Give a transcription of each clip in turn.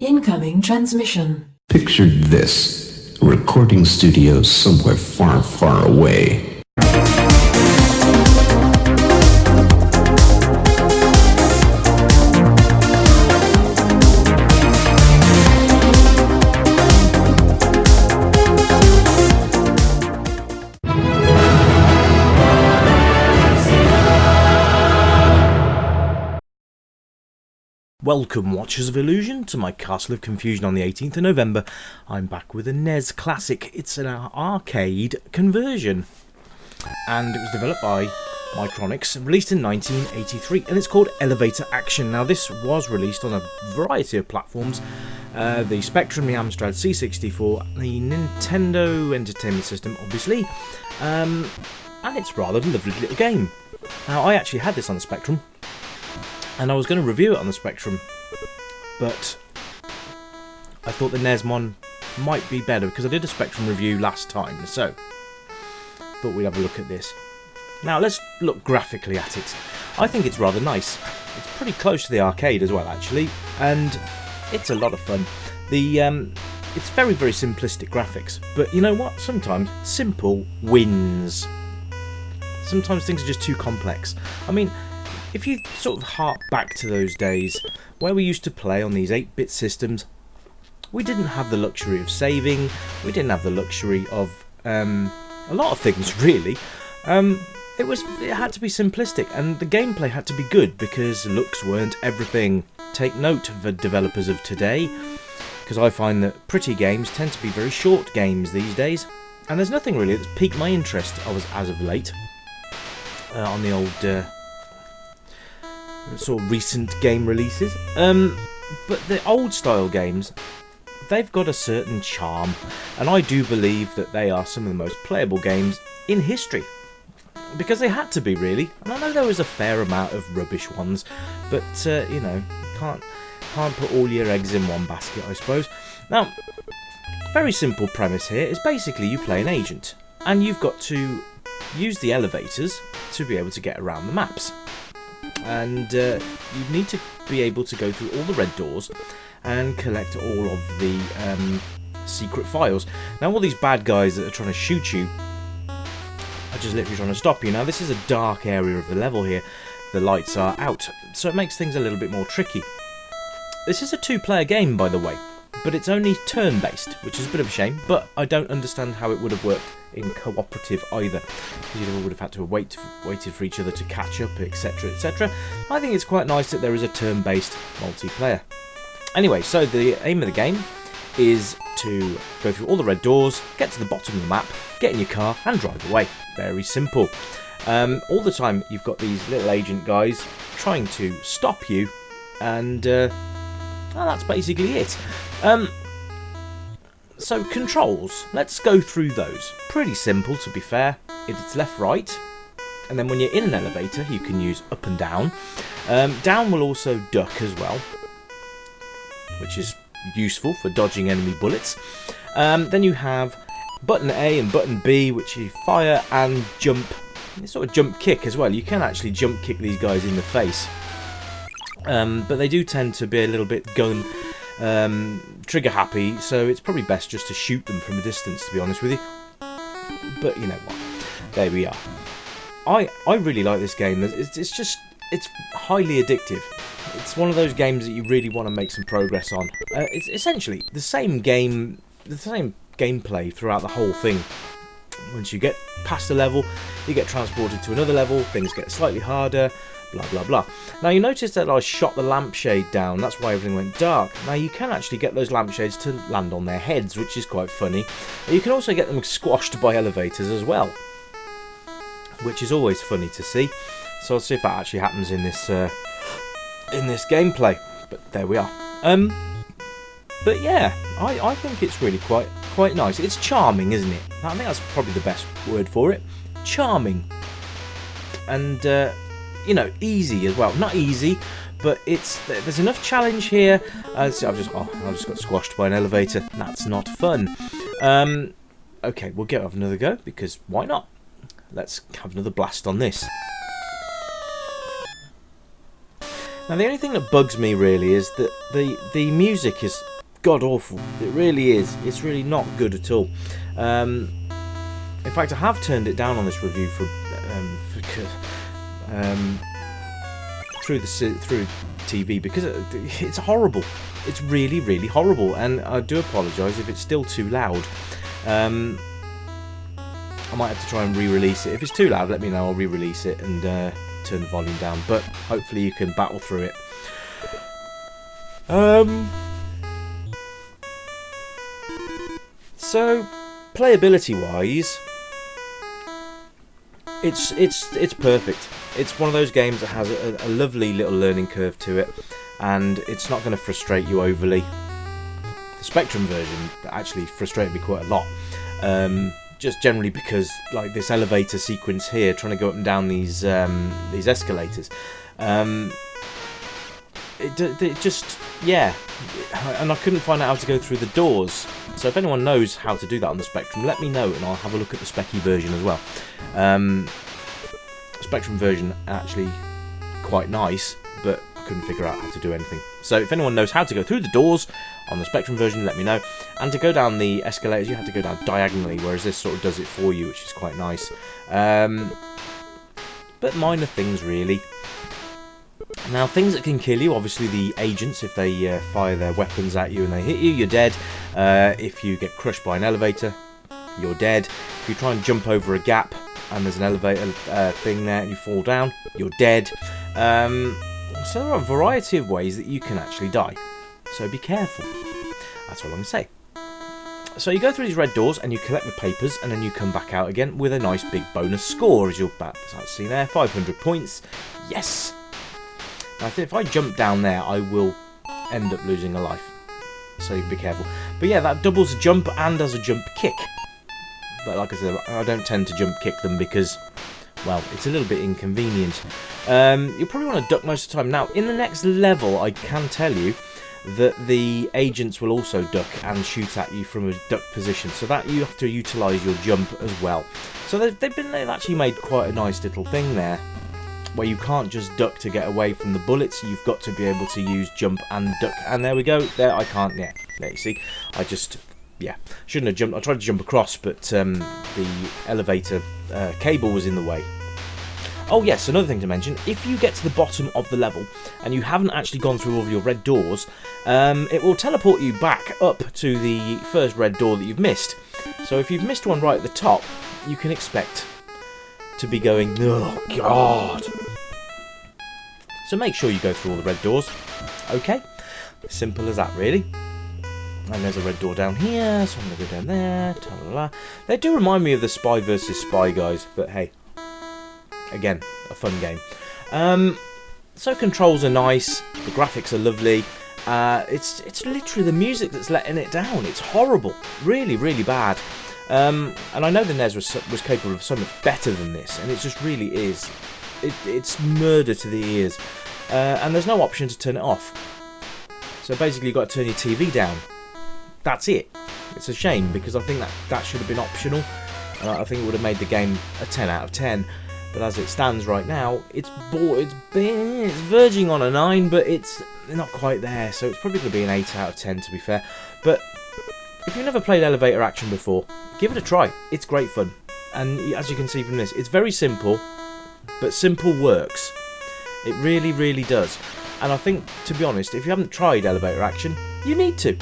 Incoming transmission. Picture this. A recording studio somewhere far, far away. Welcome, Watchers of Illusion, to my Castle of Confusion on the 18th of November. I'm back with a NES classic. It's an arcade conversion, and it was developed by Micronics, released in 1983, and it's called Elevator Action. Now, this was released on a variety of platforms, the Spectrum, the Amstrad C64, the Nintendo Entertainment System, obviously, and it's rather a lovely little game. Now, I actually had this on the Spectrum, and I was going to review it on the Spectrum, but I thought the NES one might be better because I did a Spectrum review last time, so thought we'd have a look at this. Now let's look graphically at it. I think it's rather nice. It's pretty close to the arcade as well, actually, and it's a lot of fun. It's very, very simplistic graphics, but you know what? Sometimes simple wins. Sometimes things are just too complex. I mean, if you sort of hark back to those days where we used to play on these 8-bit systems, we didn't have the luxury of saving, we didn't have the luxury of a lot of things, really. It had to be simplistic, and the gameplay had to be good because looks weren't everything. Take note of the developers of today, because I find that pretty games tend to be very short games these days, and there's nothing really that's piqued my interest as of late on the old sort of recent game releases, but the old style games, they've got a certain charm, and I do believe that they are some of the most playable games in history, because they had to be, really. And I know there was a fair amount of rubbish ones, but you know, can't put all your eggs in one basket, I suppose. Now, very simple premise here is basically you play an agent, and you've got to use the elevators to be able to get around the maps. And you need to be able to go through all the red doors and collect all of the secret files. Now, all these bad guys that are trying to shoot you are just literally trying to stop you. Now, this is a dark area of the level here. The lights are out, so it makes things a little bit more tricky. This is a two-player game, by the way, but it's only turn-based, which is a bit of a shame, but I don't understand how it would have worked in cooperative either, because you would have had to have waited for each other to catch up, etc, etc. I think it's quite nice that there is a turn-based multiplayer. Anyway, so the aim of the game is to go through all the red doors, get to the bottom of the map, get in your car and drive away. Very simple. All the time you've got these little agent guys trying to stop you, and well, that's basically it. So controls, let's go through those. Pretty simple, to be fair. It's left, right, and then when you're in an elevator you can use up and down. Down will also duck as well, which is useful for dodging enemy bullets. Then you have button A and button B, which you fire, and jump. It's sort of jump kick as well. You can actually jump kick these guys in the face, but they do tend to be a little bit gun trigger happy, so it's probably best just to shoot them from a distance, to be honest with you. But you know what, there we are. I really like this game. It's highly addictive. It's one of those games that you really want to make some progress on. It's essentially the same game, the same gameplay throughout the whole thing. Once you get past a level, you get transported to another level, things get slightly harder, blah blah blah. Now, you notice that I shot the lampshade down, that's why everything went dark. Now, you can actually get those lampshades to land on their heads, which is quite funny. You can also get them squashed by elevators as well, which is always funny to see. So I'll see if that actually happens in this gameplay. But there we are. But yeah, I think it's really quite nice. It's charming, isn't it? I think that's probably the best word for it. Charming. And you know, easy as well. Not easy, but there's enough challenge here. I just got squashed by an elevator. That's not fun. Okay, we'll have another go, because why not? Let's have another blast on this. Now, the only thing that bugs me really is that the music is god awful. It really is. It's really not good at all. In fact, I have turned it down on this review through TV because it's horrible. It's really, really horrible, and I do apologise if it's still too loud. I might have to try and re-release it. If it's too loud, let me know. I'll re-release it and turn the volume down. But hopefully you can battle through it. So, playability-wise, it's perfect. It's one of those games that has a lovely little learning curve to it, and it's not going to frustrate you overly. The Spectrum version actually frustrated me quite a lot, just generally because like this elevator sequence here, trying to go up and down these escalators, it just, yeah, and I couldn't find out how to go through the doors. So if anyone knows how to do that on the Spectrum, let me know and I'll have a look at the Specky version as well. Spectrum version actually quite nice, but I couldn't figure out how to do anything. So if anyone knows how to go through the doors on the Spectrum version, let me know. And to go down the escalators, you have to go down diagonally, whereas this sort of does it for you, which is quite nice. But minor things really. Now, things that can kill you, obviously the agents, if they fire their weapons at you and they hit you, you're dead. If you get crushed by an elevator, you're dead. If you try and jump over a gap and there's an elevator thing there and you fall down, you're dead. So there are a variety of ways that you can actually die. So be careful. That's all I'm going to say. So you go through these red doors and you collect the papers and then you come back out again with a nice big bonus score, as you'll see there, 500 points. Yes! Now, if I jump down there, I will end up losing a life. So be careful. But yeah, that doubles a jump and does a jump kick. But like I said, I don't tend to jump kick them because, well, it's a little bit inconvenient. You'll probably want to duck most of the time. Now, in the next level, I can tell you that the agents will also duck and shoot at you from a duck position. So that you have to utilise your jump as well. So they've actually made quite a nice little thing there, where you can't just duck to get away from the bullets. You've got to be able to use jump and duck. And there we go. There, I can't. Yeah, there you see. I just, yeah, shouldn't have jumped. I tried to jump across, but the elevator cable was in the way. Oh yes, another thing to mention, if you get to the bottom of the level and you haven't actually gone through all of your red doors, it will teleport you back up to the first red door that you've missed. So if you've missed one right at the top, you can expect to be going, oh god. So make sure you go through all the red doors. Okay, simple as that really. And there's a red door down here, so I'm going to go down there. Ta-la-la. They do remind me of the Spy vs Spy guys, but hey, again, a fun game. So controls are nice, the graphics are lovely. It's literally the music that's letting it down. It's horrible, really, really bad. And I know the NES was capable of so much better than this, and it just really is. It's murder to the ears. And there's no option to turn it off. So basically you've got to turn your TV down. That's it. It's a shame, because I think that should have been optional. I think it would have made the game a 10 out of 10. But as it stands right now, it's verging on a 9, but it's not quite there. So it's probably going to be an 8 out of 10, to be fair. But if you've never played elevator action before, give it a try. It's great fun. And as you can see from this, it's very simple, but simple works. It really, really does. And I think, to be honest, if you haven't tried elevator action, you need to.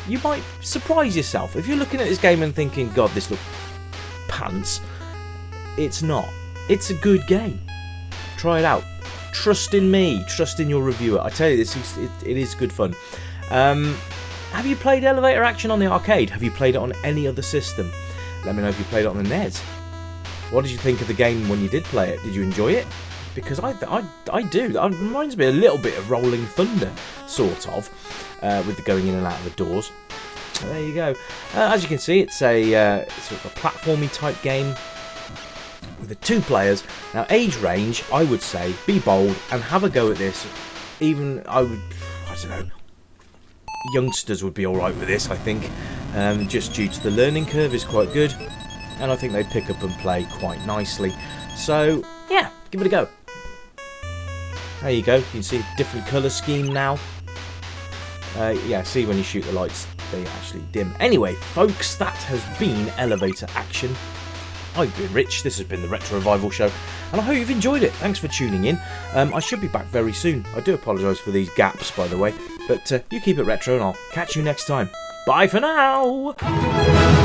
You might surprise yourself. If you're looking at this game and thinking, God, this looks pants, it's not. It's a good game. Try it out. Trust in me. Trust in your reviewer. I tell you, it is good fun. Have you played elevator action on the arcade? Have you played it on any other system? Let me know if you played it on the NES. What did you think of the game when you did play it? Did you enjoy it? Because I do. It reminds me a little bit of Rolling Thunder, sort of, with the going in and out of the doors. There you go. As you can see, it's a sort of a platformy type game with the 2 players. Now, age range, I would say, be bold and have a go at this. Even, I don't know, youngsters would be alright with this, I think, just due to the learning curve is quite good, and I think they pick up and play quite nicely. So, yeah, give it a go. There you go. You can see a different colour scheme now. Yeah, see when you shoot the lights, they actually dim. Anyway, folks, that has been Elevator Action. I've been Rich, this has been the Retro Revival Show, and I hope you've enjoyed it. Thanks for tuning in. I should be back very soon. I do apologise for these gaps, by the way, but you keep it retro and I'll catch you next time. Bye for now!